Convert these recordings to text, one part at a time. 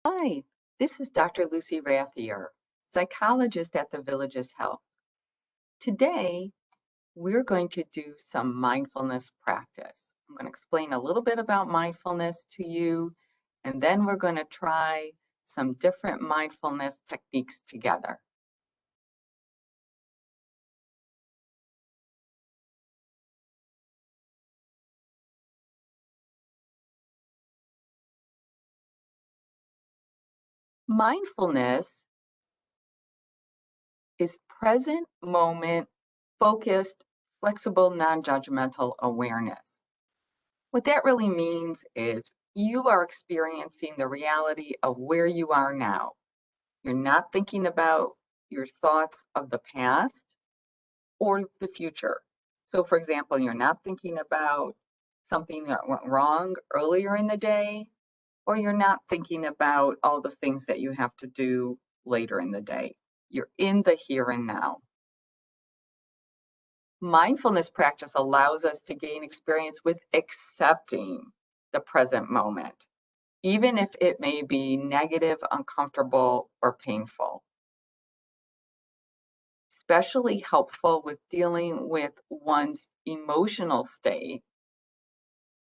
Hi, this is Dr. Lucy Rathier, psychologist at the Villages Health. Today, we're going to do some mindfulness practice. I'm going to explain a little bit about mindfulness to you, and then we're going to try some different mindfulness techniques together. Mindfulness is present moment, focused, flexible, non-judgmental awareness. What that really means is you are experiencing the reality of where you are now. You're not thinking about your thoughts of the past or the future. So, for example, you're not thinking about something that went wrong earlier in the day, or you're not thinking about all the things that you have to do later in the day. You're in the here and now. Mindfulness practice allows us to gain experience with accepting the present moment, even if it may be negative, uncomfortable, or painful. Especially helpful with dealing with one's emotional state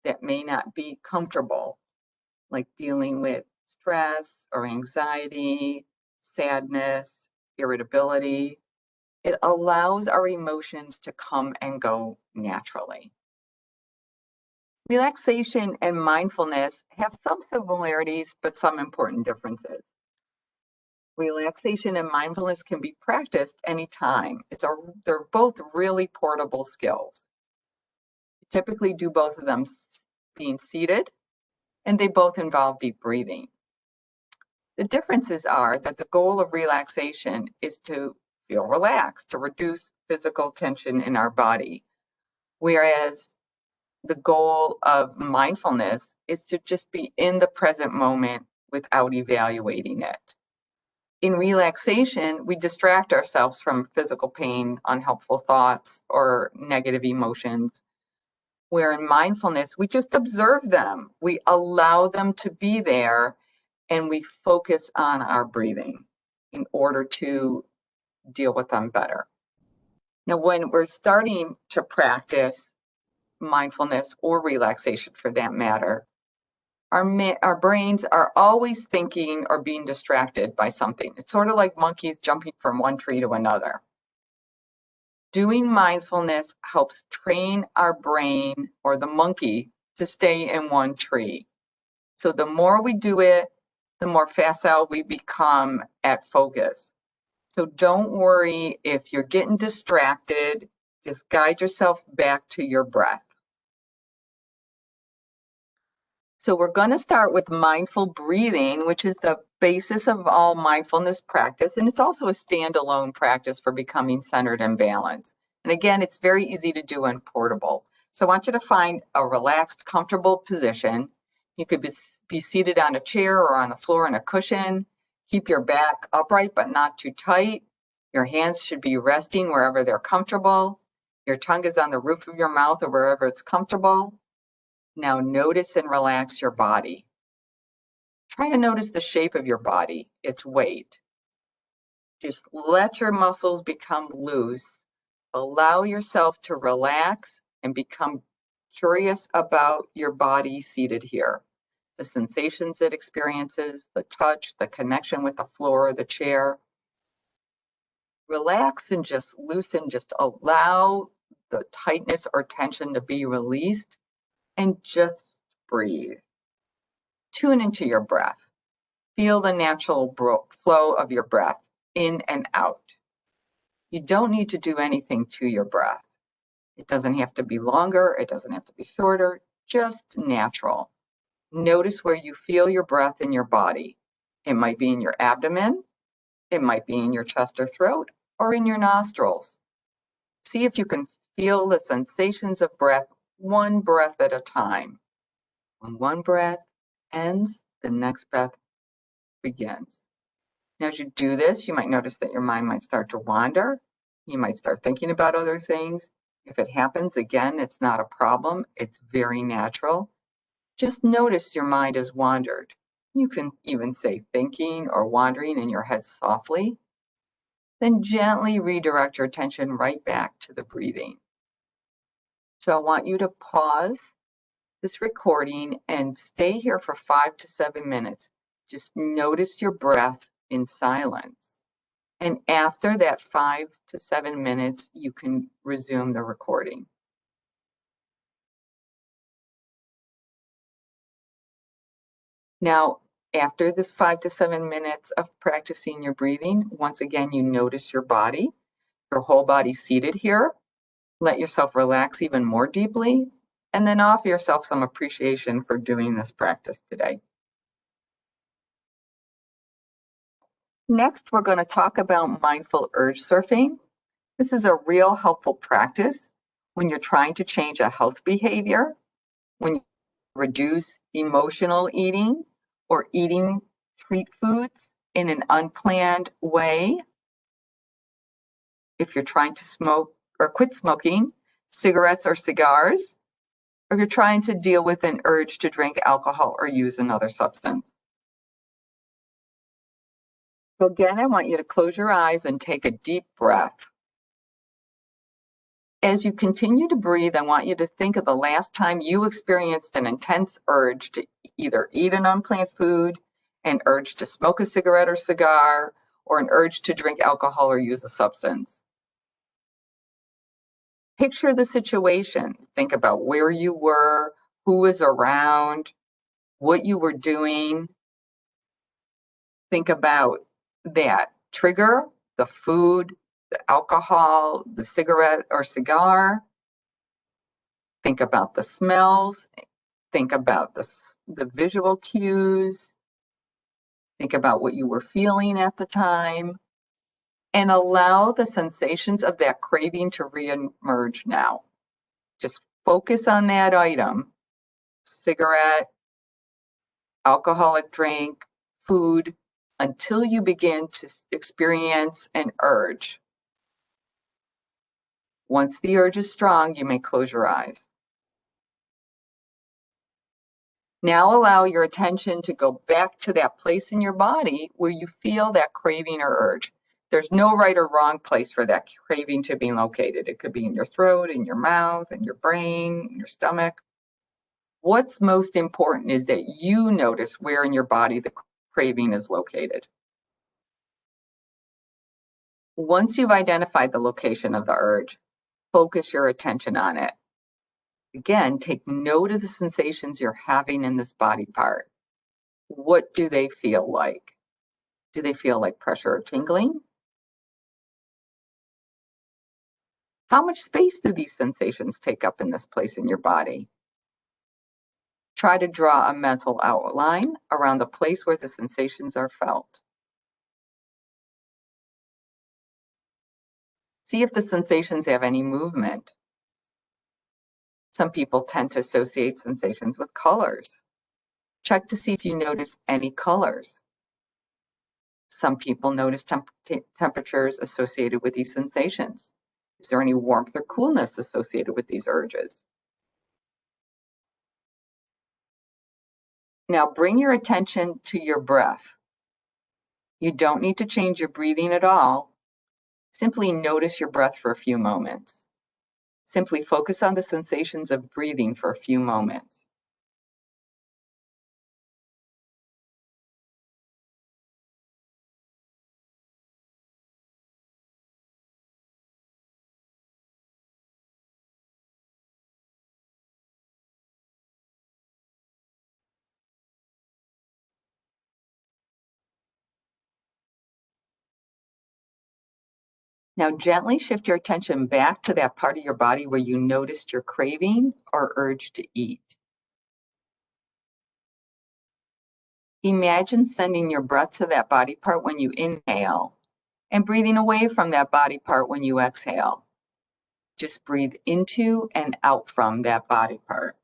that may not be comfortable, like dealing with stress or anxiety, sadness, irritability. It allows our emotions to come and go naturally. Relaxation and mindfulness have some similarities, but some important differences. Relaxation and mindfulness can be practiced anytime. They're both really portable skills. You typically do both of them being seated, and they both involve deep breathing. The differences are that the goal of relaxation is to feel relaxed, to reduce physical tension in our body, whereas the goal of mindfulness is to just be in the present moment without evaluating it. In relaxation, we distract ourselves from physical pain, unhelpful thoughts, or negative emotions. Where in mindfulness, we just observe them. We allow them to be there and we focus on our breathing in order to deal with them better. Now, when we're starting to practice mindfulness or relaxation for that matter, our brains are always thinking or being distracted by something. It's sort of like monkeys jumping from one tree to another. Doing mindfulness helps train our brain or the monkey to stay in one tree. So the more we do it, the more facile we become at focus. So don't worry if you're getting distracted, just guide yourself back to your breath. So we're going to start with mindful breathing, which is the basis of all mindfulness practice. And it's also a standalone practice for becoming centered and balanced. And again, it's very easy to do and portable. So I want you to find a relaxed, comfortable position. You could be seated on a chair or on the floor on a cushion. Keep your back upright, but not too tight. Your hands should be resting wherever they're comfortable. Your tongue is on the roof of your mouth or wherever it's comfortable. Now notice and relax your body. Try to notice the shape of your body, its weight. Just let your muscles become loose. Allow yourself to relax and become curious about your body seated here. The sensations it experiences, the touch, the connection with the floor or the chair. Relax and just loosen, just allow the tightness or tension to be released and just breathe. Tune into your breath. Feel the natural flow of your breath in and out. You don't need to do anything to your breath. It doesn't have to be longer. It doesn't have to be shorter, just natural. Notice where you feel your breath in your body. It might be in your abdomen. It might be in your chest or throat or in your nostrils. See if you can feel the sensations of breath, one breath at a time. When one breath ends, the next breath begins. Now, as you do this, you might notice that your mind might start to wander. You might start thinking about other things. If it happens, again, it's not a problem. It's very natural. Just notice your mind has wandered. You can even say thinking or wandering in your head softly. Then gently redirect your attention right back to the breathing. So I want you to pause this recording and stay here for 5 to 7 minutes. Just notice your breath in silence. And after that 5 to 7 minutes, you can resume the recording. Now, after this 5 to 7 minutes of practicing your breathing, once again, you notice your body, your whole body seated here. Let yourself relax even more deeply, and then offer yourself some appreciation for doing this practice today. Next, we're going to talk about mindful urge surfing. This is a real helpful practice when you're trying to change a health behavior, when you reduce emotional eating or eating treat foods in an unplanned way. If you're trying to smoke or quit smoking cigarettes or cigars, or you're trying to deal with an urge to drink alcohol or use another substance. So again, I want you to close your eyes and take a deep breath. As you continue to breathe, I want you to think of the last time you experienced an intense urge to either eat an unplanned food, an urge to smoke a cigarette or cigar, or an urge to drink alcohol or use a substance. Picture the situation. Think about where you were, who was around, what you were doing. Think about that trigger, the food, the alcohol, the cigarette or cigar. Think about the smells. Think about the visual cues. Think about what you were feeling at the time. And allow the sensations of that craving to reemerge now. Just focus on that item, cigarette, alcoholic drink, food, until you begin to experience an urge. Once the urge is strong, you may close your eyes. Now allow your attention to go back to that place in your body where you feel that craving or urge. There's no right or wrong place for that craving to be located. It could be in your throat, in your mouth, in your brain, in your stomach. What's most important is that you notice where in your body the craving is located. Once you've identified the location of the urge, focus your attention on it. Again, take note of the sensations you're having in this body part. What do they feel like? Do they feel like pressure or tingling? How much space do these sensations take up in this place in your body? Try to draw a mental outline around the place where the sensations are felt. See if the sensations have any movement. Some people tend to associate sensations with colors. Check to see if you notice any colors. Some people notice temperatures associated with these sensations. Is there any warmth or coolness associated with these urges? Now bring your attention to your breath. You don't need to change your breathing at all. Simply notice your breath for a few moments. Simply focus on the sensations of breathing for a few moments. Now gently shift your attention back to that part of your body where you noticed your craving or urge to eat. Imagine sending your breath to that body part when you inhale and breathing away from that body part when you exhale. Just breathe into and out from that body part.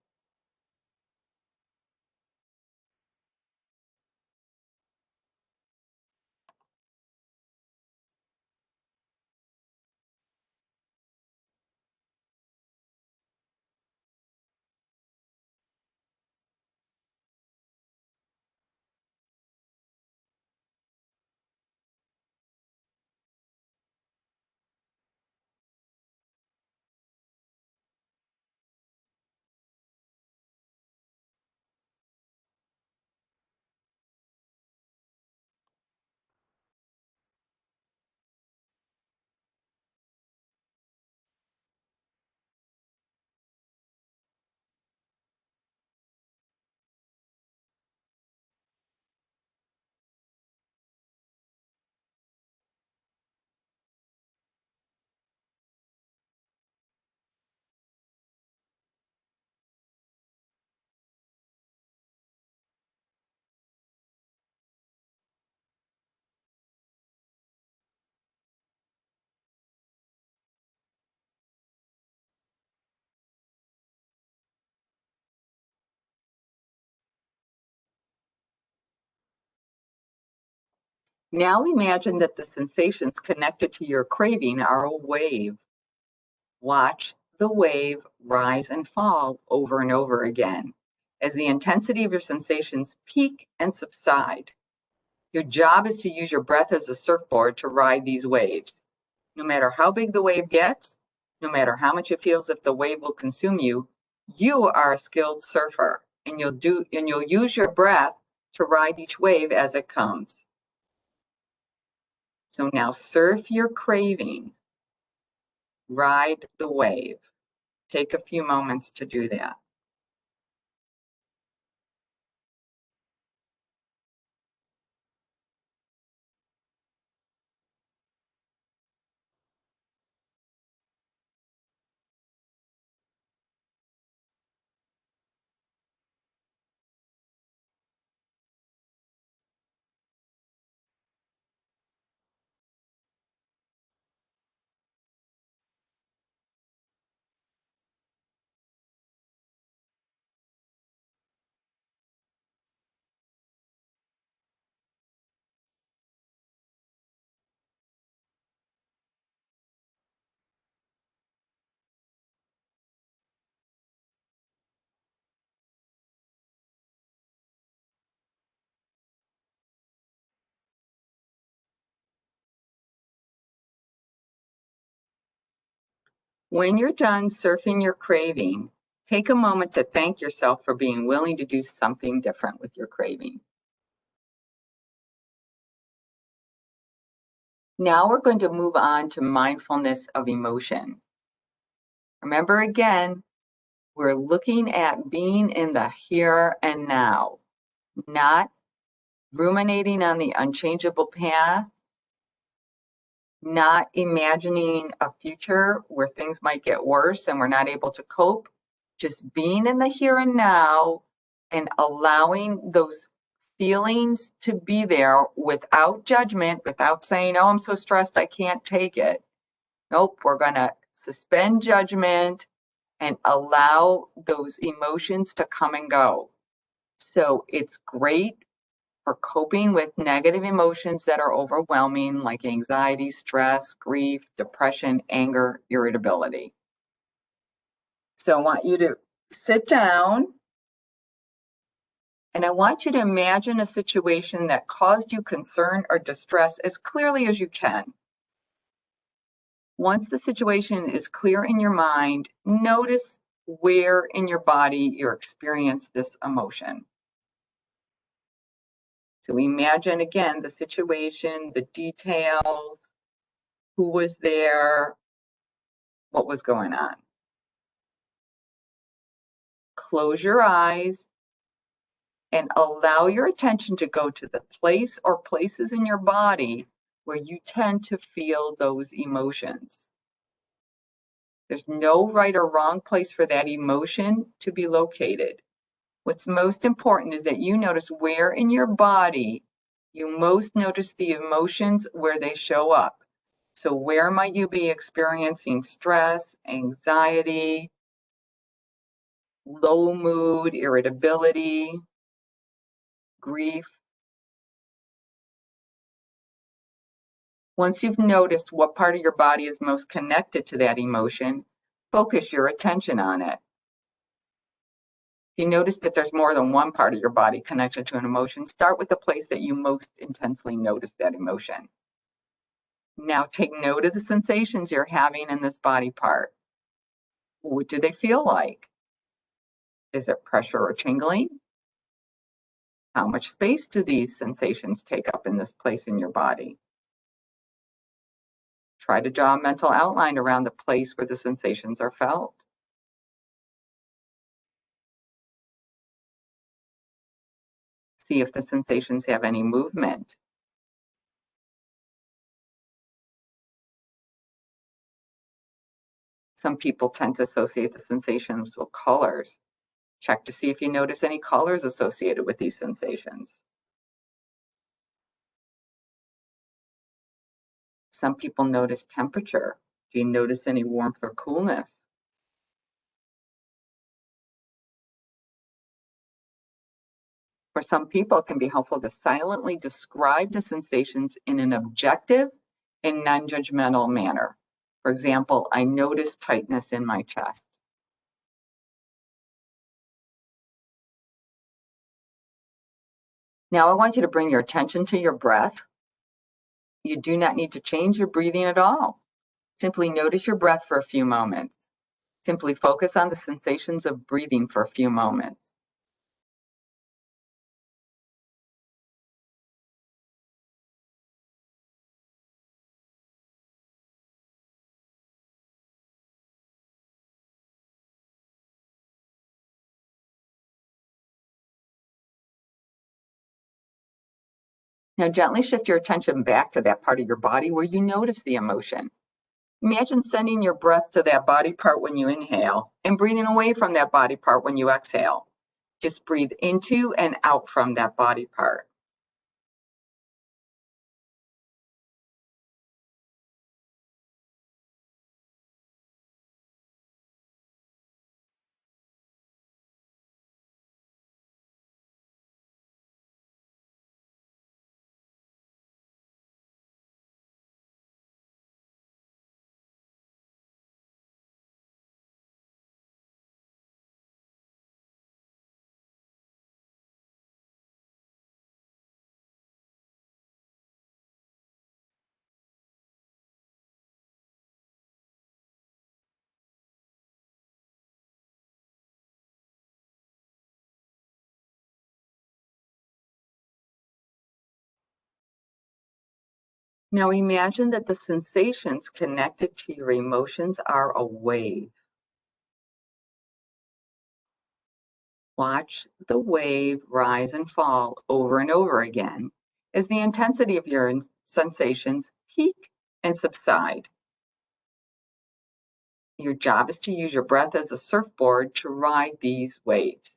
Now imagine that the sensations connected to your craving are a wave. Watch the wave rise and fall over and over again as the intensity of your sensations peak and subside. Your job is to use your breath as a surfboard to ride these waves. No matter how big the wave gets, no matter how much it feels if the wave will consume you, you are a skilled surfer, and you'll use your breath to ride each wave as it comes. So now surf your craving, ride the wave. Take a few moments to do that. When you're done surfing your craving, take a moment to thank yourself for being willing to do something different with your craving. Now we're going to move on to mindfulness of emotion. Remember again, we're looking at being in the here and now, not ruminating on the unchangeable past, not imagining a future where things might get worse and we're not able to cope, just being in the here and now and allowing those feelings to be there without judgment, without saying, oh, I'm so stressed, I can't take it. Nope, we're going to suspend judgment and allow those emotions to come and go. So it's great for coping with negative emotions that are overwhelming, like anxiety, stress, grief, depression, anger, irritability. So I want you to sit down and I want you to imagine a situation that caused you concern or distress as clearly as you can. Once the situation is clear in your mind, notice where in your body you experience this emotion. So imagine again the situation, the details, who was there, what was going on. Close your eyes and allow your attention to go to the place or places in your body where you tend to feel those emotions. There's no right or wrong place for that emotion to be located. What's most important is that you notice where in your body you most notice the emotions where they show up. So where might you be experiencing stress, anxiety, low mood, irritability, grief? Once you've noticed what part of your body is most connected to that emotion, focus your attention on it. If you notice that there's more than one part of your body connected to an emotion, start with the place that you most intensely notice that emotion. Now take note of the sensations you're having in this body part. What do they feel like? Is it pressure or tingling? How much space do these sensations take up in this place in your body? Try to draw a mental outline around the place where the sensations are felt. See if the sensations have any movement. Some people tend to associate the sensations with colors. Check to see if you notice any colors associated with these sensations. Some people notice temperature. Do you notice any warmth or coolness? For some people, it can be helpful to silently describe the sensations in an objective and non-judgmental manner. For example, I notice tightness in my chest. Now I want you to bring your attention to your breath. You do not need to change your breathing at all. Simply notice your breath for a few moments. Simply focus on the sensations of breathing for a few moments. Now gently shift your attention back to that part of your body where you notice the emotion. Imagine sending your breath to that body part when you inhale and breathing away from that body part when you exhale. Just breathe into and out from that body part. Now imagine that the sensations connected to your emotions are a wave. Watch the wave rise and fall over and over again as the intensity of your sensations peak and subside. Your job is to use your breath as a surfboard to ride these waves.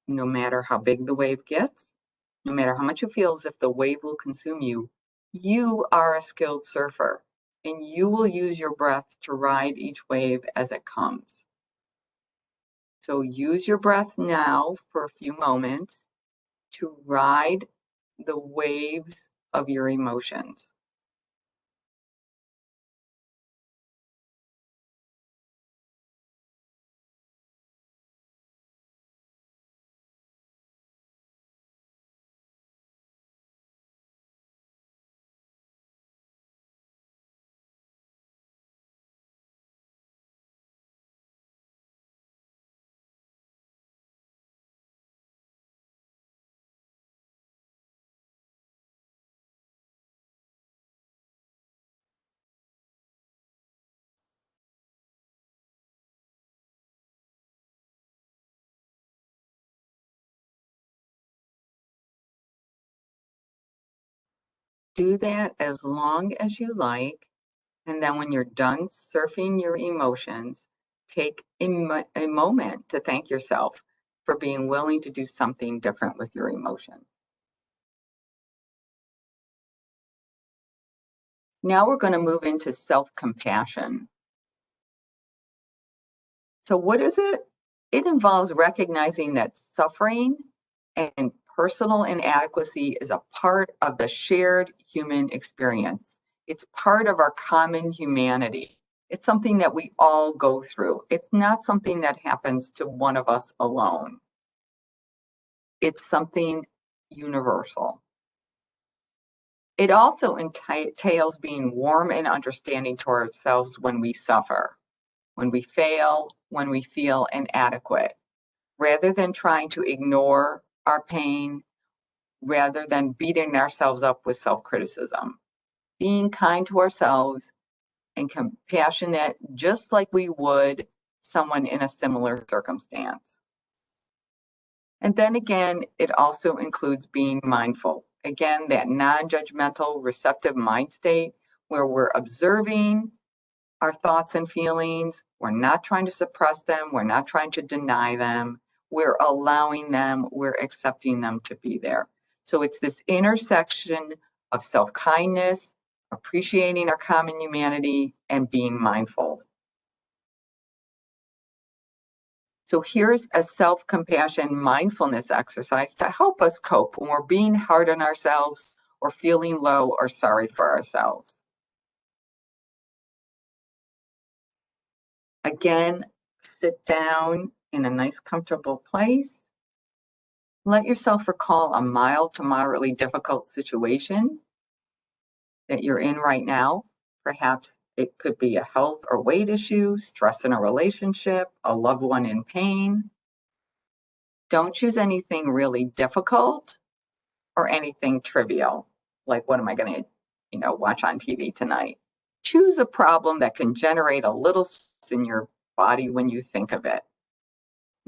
No matter how big the wave gets, no matter how much you feel as if the wave will consume you, you are a skilled surfer and you will use your breath to ride each wave as it comes. So use your breath now for a few moments to ride the waves of your emotions. Do that as long as you like, and then when you're done surfing your emotions, take a moment to thank yourself for being willing to do something different with your emotion. Now we're going to move into self-compassion. So what is it? It involves recognizing that suffering and personal inadequacy is a part of the shared human experience. It's part of our common humanity. It's something that we all go through. It's not something that happens to one of us alone. It's something universal. It also entails being warm and understanding toward ourselves when we suffer, when we fail, when we feel inadequate, rather than trying to ignore our pain, rather than beating ourselves up with self-criticism. Being kind to ourselves and compassionate, just like we would someone in a similar circumstance. And then again, it also includes being mindful. Again, that non-judgmental, receptive mind state where we're observing our thoughts and feelings. We're not trying to suppress them. We're not trying to deny them. We're allowing them. We're accepting them to be there. So it's this intersection of self-kindness, appreciating our common humanity, and being mindful. So here's a self-compassion mindfulness exercise to help us cope when we're being hard on ourselves or feeling low or sorry for ourselves. Again, sit down in a nice, comfortable place. Let yourself recall a mild to moderately difficult situation that you're in right now. Perhaps it could be a health or weight issue, stress in a relationship, a loved one in pain. Don't choose anything really difficult or anything trivial, like what am I going to, watch on TV tonight? Choose a problem that can generate a little stress in your body when you think of it.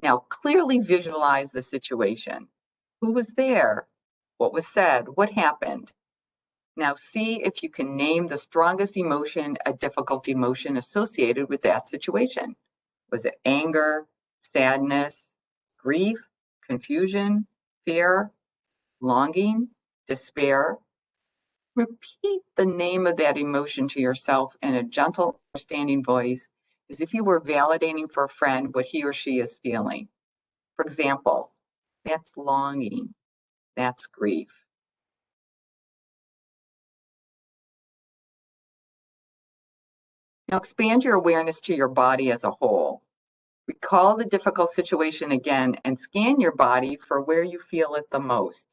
Now, clearly visualize the situation. Who was there? What was said? What happened? Now, see if you can name the strongest emotion, a difficult emotion associated with that situation. Was it anger, sadness, grief, confusion, fear, longing, despair? Repeat the name of that emotion to yourself in a gentle, understanding voice, as if you were validating for a friend what he or she is feeling. For example, that's longing, that's grief. Now expand your awareness to your body as a whole. Recall the difficult situation again and scan your body for where you feel it the most.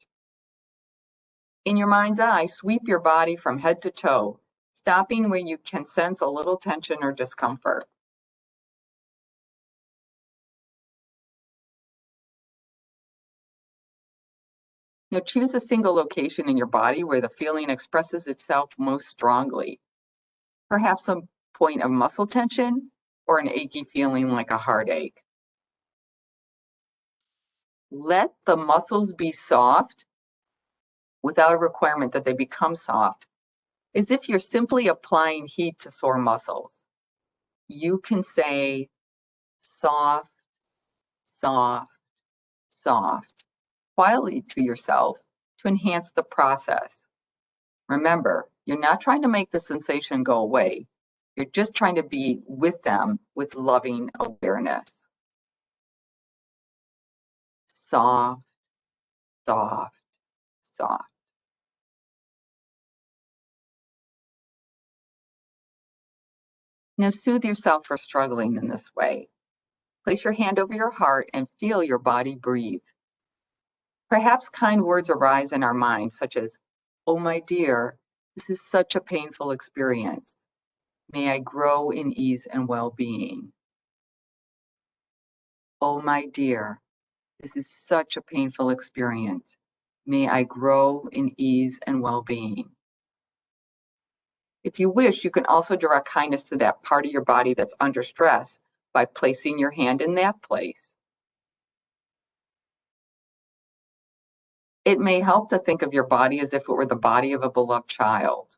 In your mind's eye, sweep your body from head to toe, stopping where you can sense a little tension or discomfort. Now choose a single location in your body where the feeling expresses itself most strongly. Perhaps a point of muscle tension or an achy feeling like a heartache. Let the muscles be soft without a requirement that they become soft, as if you're simply applying heat to sore muscles. You can say soft, soft, soft, quietly to yourself to enhance the process. Remember, you're not trying to make the sensation go away. You're just trying to be with them with loving awareness. Soft, soft, soft. Now soothe yourself for struggling in this way. Place your hand over your heart and feel your body breathe. Perhaps kind words arise in our minds, such as, "Oh, my dear, this is such a painful experience. May I grow in ease and well-being." "Oh, my dear, this is such a painful experience. May I grow in ease and well-being." If you wish, you can also direct kindness to that part of your body that's under stress by placing your hand in that place. It may help to think of your body as if it were the body of a beloved child.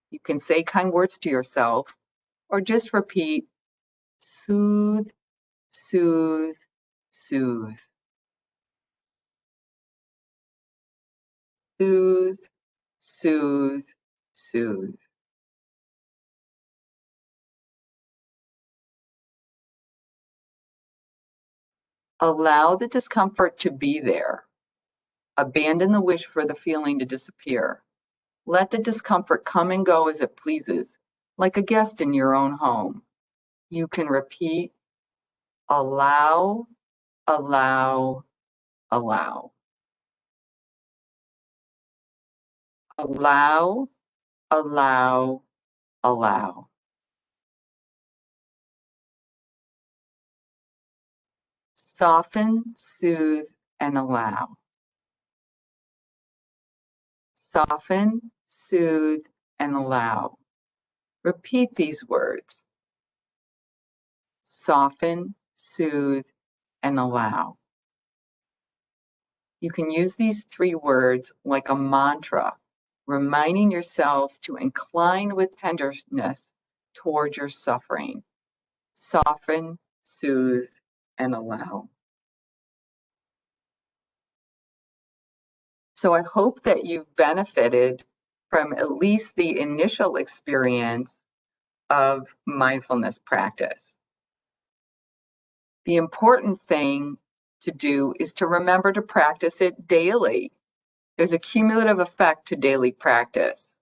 You can say kind words to yourself or just repeat, soothe, soothe, soothe, soothe, soothe, soothe. Allow the discomfort to be there. Abandon the wish for the feeling to disappear. Let the discomfort come and go as it pleases, like a guest in your own home. You can repeat, allow, allow, allow. Allow, allow, allow. Soften, soothe, and allow. Soften, soothe, and allow. Repeat these words. Soften, soothe, and allow. You can use these 3 words like a mantra, reminding yourself to incline with tenderness toward your suffering. Soften, soothe, and allow. So I hope that you've benefited from at least the initial experience of mindfulness practice. The important thing to do is to remember to practice it daily. There's a cumulative effect to daily practice.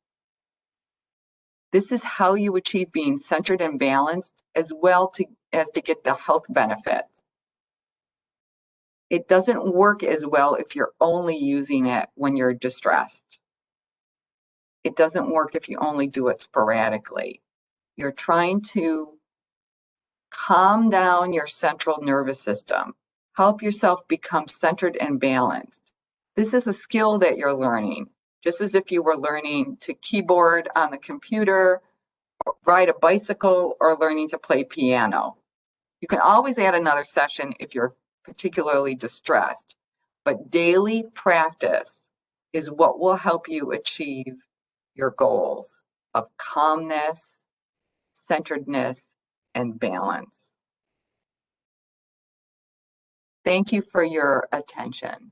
This is how you achieve being centered and balanced, as well as to get the health benefits. It doesn't work as well if you're only using it when you're distressed. It doesn't work if you only do it sporadically. You're trying to calm down your central nervous system. Help yourself become centered and balanced. This is a skill that you're learning, just as if you were learning to keyboard on the computer, ride a bicycle, or learning to play piano. You can always add another session if you're particularly distressed, but daily practice is what will help you achieve your goals of calmness, centeredness, and balance. Thank you for your attention.